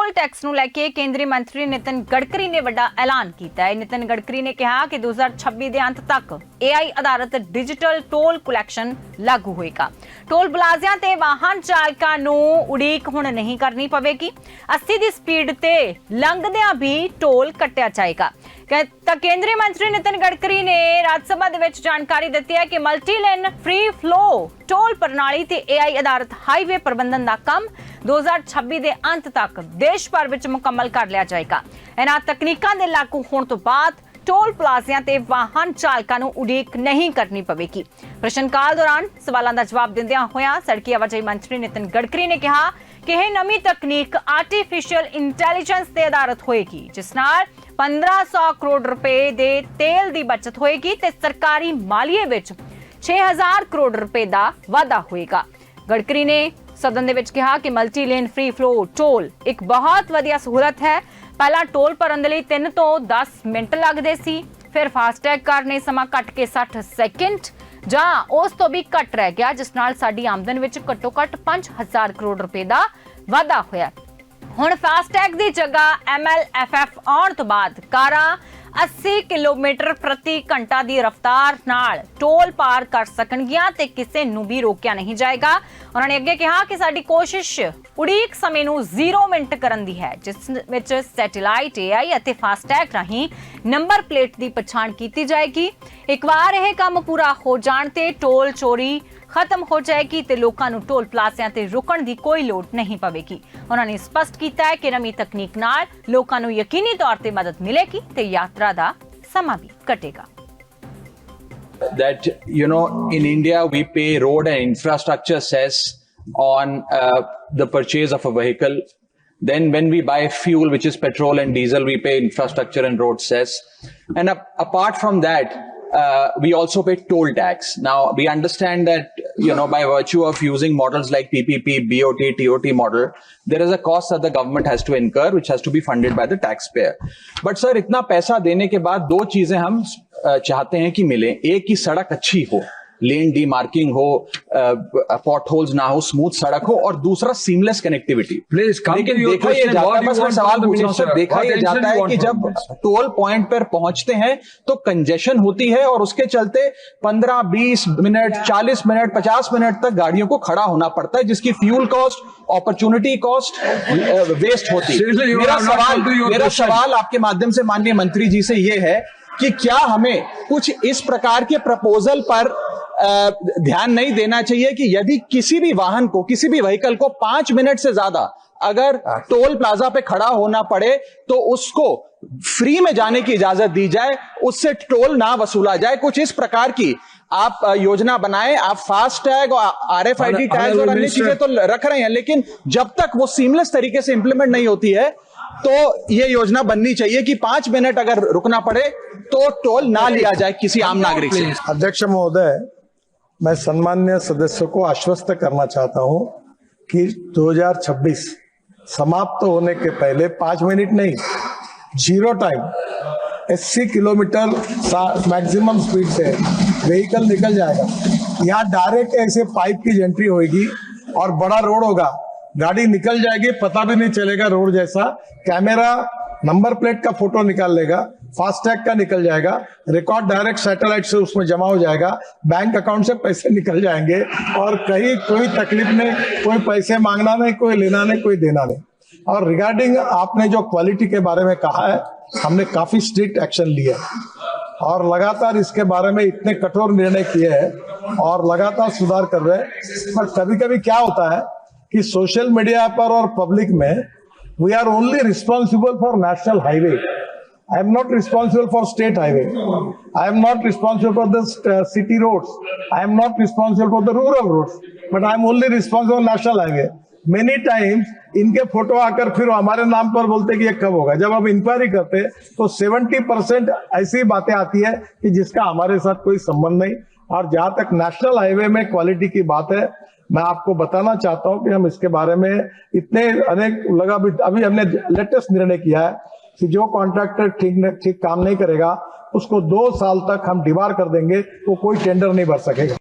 Toll tax ਨੂੰ ਲੈ ਕੇ ਕੇਂਦਰੀ ਮੰਤਰੀ ਨਿਤਿਨ ਗਡਕਰੀ ਨੇ ਵੱਡਾ ਐਲਾਨ ਕੀਤਾ ਹੈ। ਨਿਤਿਨ ਗਡਕਰੀ ਨੇ ਕਿਹਾ ਕਿ 2026 ਦੇ ਅੰਤ ਤੱਕ AI ਆਧਾਰਿਤ ਡਿਜੀਟਲ ਟੋਲ ਕਲੈਕਸ਼ਨ ਲਾਗੂ ਹੋਏਗਾ। ਟੋਲ ਪਲਾਜ਼ਿਆਂ ਤੇ ਵਾਹਨ ਚਾਲਕਾਂ ਨੂੰ ਉਡੀਕ ਹੁਣ ਨਹੀਂ ਕਰਨੀ ਪਵੇਗੀ। 80 ਦੀ ਸਪੀਡ ਤੇ ਲੰਘਦਿਆਂ ਵੀ ਟੋਲ ਕੱਟਿਆ ਜਾਏਗਾ। ਤਾਂ ਕੇਂਦਰੀ ਮੰਤਰੀ ਨਿਤਿਨ ਗਡਕਰੀ ਨੇ ਰਾਜ ਸਭਾ ਦੇ ਵਿੱਚ ਜਾਣਕਾਰੀ ਦਿੱਤੀ ਹੈ ਕਿ multi lane free flow toll ਪ੍ਰਣਾਲੀ ਤੇ AI ਆਧਾਰਿਤ ਹਾਈਵੇ ਪ੍ਰਬੰਧਨ ਦਾ ਕੰਮ 2026 ਦੇ ਅੰਤ ਤੱਕ ਦੇਸ਼ ਭਰ ਵਿੱਚ ਮੁਕੰਮਲ ਕਰ ਲਿਆ ਜਾਏਗਾ। ਇਹਨਾਂ ਤਕਨੀਕਾਂ ਦੇ ਲਾਗੂ ਹੋਣ ਤੋਂ ਬਾਅਦ टोल प्लाजिया ते वाहन चालकां नूं उड़ीक नहीं करनी पवेगी। प्रश्नकाल दौरान सवालों का जवाब दिंदियां होया सड़की आवाजाही मंत्री नितिन गडकरी ने कहा कि यह नवी तकनीक आर्टिफिशियल इंटैलीजेंस ते आधारित होएगी, जिस नाल 1500 करोड़ रुपए दे तेल दी बचत होएगी ते सरकारी मालीए विच 6000 करोड़ रुपए दा वाधा होएगा। गडकरी ने सदन दे विच कहा कि multi lane free flow toll एक बहुत वधिया सहूलत है। पहला टोल भरन दे लई 3 तो 10 मिनट लगदे सी, फिर फास्टैग करने समा घट के 60 सैकेंड जां उस तो भी घट रह गया, जिस नाल साडी आमदन विच घट्टो घट 5000 करोड़ रुपए दा वाधा होया। हुण फास्टैग दी जगह MLFF आउण तो बाद कारां 80 किलोमीटर प्रति घंटा दी रफ्तार नाल टोल पार कर सकणगियां ते किसे नूं भी रोकिया नहीं जाएगा। उन्होंने अगे कहा कि साडी कोशिश उड़ीक समय नूं 0 मिनट करन दी है, जिस विच सैटेलाइट AI अते फास्टैग राहीं नंबर प्लेट दी पछाण कीती जाएगी। एक बार यह काम पूरा हो जाण ते टोल चोरी खत्म हो जाएगी ते लोकां नूं टोल प्लाज़ियां ते रुकण दी कोई लोड़ नहीं पवेगी। उन्होंने स्पष्ट किया है कि नवीं तकनीक नाल लोकां नूं यकीनी तौर ते मदद मिलेगी ते यात्रा दा समा भी घटेगा। That in India we pay road and infrastructure cess on the purchase of a vehicle. Then when we buy fuel, which is petrol and diesel, we pay infrastructure and road cess. And apart from that, we also pay toll tax. Now we understand that by virtue of using models like PPP, BOT, TOT model, there is a cost that the government has to incur, which has to be funded by the taxpayer. But sir, इतना पैसा देने के बाद दो चीजें हम चाहते हैं कि मिले। एक की सड़क अच्छी हो, लेन डीमार्किंग हो, पॉट होल्स ना हो, स्मूथ सड़क हो, और दूसरा सीमलेस कनेक्टिविटी। लेकिन देखा यह जाता है, बस मैं सवाल पूछ रहा हूं सर, देखा यह जाता है कि जब टोल पॉइंट पर पहुंचते हैं तो कंजेशन होती है और उसके चलते 15, 20 मिनट, 40 मिनट, 50 मिनट तक गाड़ियों को खड़ा होना पड़ता है, जिसकी fuel cost, opportunity cost waste होती है। मेरा सवाल आपके माध्यम से माननीय मंत्री जी से यह है कि क्या हमें कुछ इस प्रकार के प्रपोजल पर ध्यान नहीं देना चाहिए कि यदि किसी भी वाहन को, किसी भी व्हीकल को 5 मिनट से ज्यादा अगर टोल प्लाजा पे खड़ा होना पड़े तो उसको फ्री में जाने की इजाजत दी जाए, उससे टोल ना वसूला जाए। कुछ इस प्रकार की आप योजना बनाएं। आप फास्ट टैग और RFID टैग और अन्य चीजें तो रख रहे हैं, लेकिन जब तक वो सीमलेस तरीके से इंप्लीमेंट नहीं होती है तो ये योजना बननी चाहिए कि 5 मिनट अगर रुकना पड़े तो टोल ना लिया जाए किसी आम नागरिक से। अध्यक्ष महोदय, मैं सम्मान्य सदस्यों को आश्वस्त करना चाहता हूं कि 2026 समाप्त होने के पहले 5 मिनट नहीं, 0 टाइम 80 किलोमीटर मैक्सिमम स्पीड से व्हीकल निकल जाएगा। यहाँ डायरेक्ट ऐसे पाइप की एंट्री होगी और बड़ा रोड होगा, गाड़ी निकल जाएगी, पता भी नहीं चलेगा रोड जैसा। कैमरा नंबर प्लेट का फोटो निकाल लेगा, फास्टैग का निकल जाएगा, रिकॉर्ड डायरेक्ट सैटेलाइट से उसमें जमा हो जाएगा, बैंक अकाउंट से पैसे निकल जाएंगे और कहीं कोई तकलीफ नहीं, कोई पैसे मांगना नहीं, कोई लेना नहीं, कोई देना नहीं। और रिगार्डिंग आपने जो क्वालिटी के बारे में कहा है, हमने काफी स्ट्रिक्ट एक्शन लिया और लगातार इसके बारे में इतने कठोर निर्णय किए हैं और लगातार सुधार कर रहे हैं। पर कभी कभी क्या होता है कि सोशल मीडिया पर और पब्लिक में we are only responsible for national highway. I am not responsible for state highway. I am not responsible for the city roads. I am not responsible for the rural roads. But I am only responsible for national highway. Many times इनके photo आकर फिर हमारे नाम पर बोलते कि ये कब होगा। जब हम इंक्वायरी करते तो 70% ऐसी बातें आती है कि जिसका हमारे साथ कोई संबंध नहीं। और जहां तक नेशनल हाईवे में क्वालिटी की बात है, मैं आपको बताना चाहता हूं कि हम इसके बारे में इतने अनेक अभी हमने लेटेस्ट निर्णय किया है कि जो कॉन्ट्रैक्टर ठीक काम नहीं करेगा उसको 2 साल तक हम डिबार कर देंगे, तो कोई टेंडर नहीं भर सकेगा।